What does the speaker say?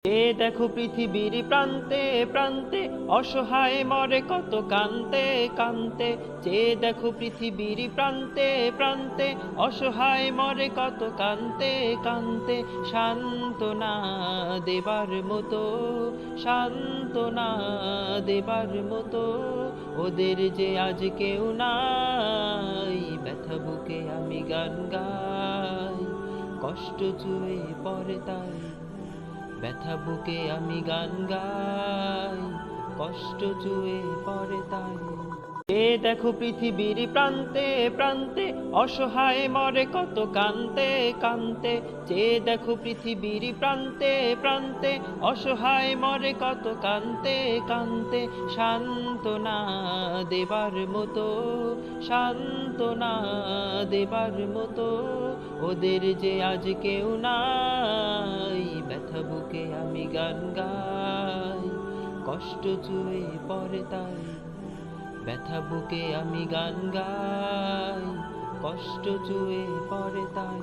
দেখো পৃথিবীর প্রান্তে প্রান্তে অসহায় মরে কত কান্তে কান্তে। দেখো পৃথিবীর প্রান্তে প্রান্তে অসহায় মরে কত কান্তে কান্তে। সান্ত্বনা দেবার মতো, সান্ত্বনা দেবার মতো ওদের যে আজ কেউ নাই। ব্যথা বুকে আমি গান গাই, কষ্ট চুয়ে পড়ে তাই। ব্যথা বুকে আমি গান গাই, কষ্ট চুয়ে পড়ে তাই। দেখো পৃথিবীর প্রান্তে প্রান্তে অসহায় মরে কত কান্তে কান্তে। দেখো পৃথিবীর প্রান্তে প্রান্তে অসহায় মরে কত কান্তে কান্তে। সান্ত্বনা দেবার মতো, সান্ত্বনা দেবার মতো ওদের যে আজ কেউ নাই। ব্যথা বুকে আমি গান গাই, কষ্ট চুয়ে পড়ে তাই। ব্যথা বুকে আমি গান গাই, কষ্ট চুয়ে পড়ে তাই।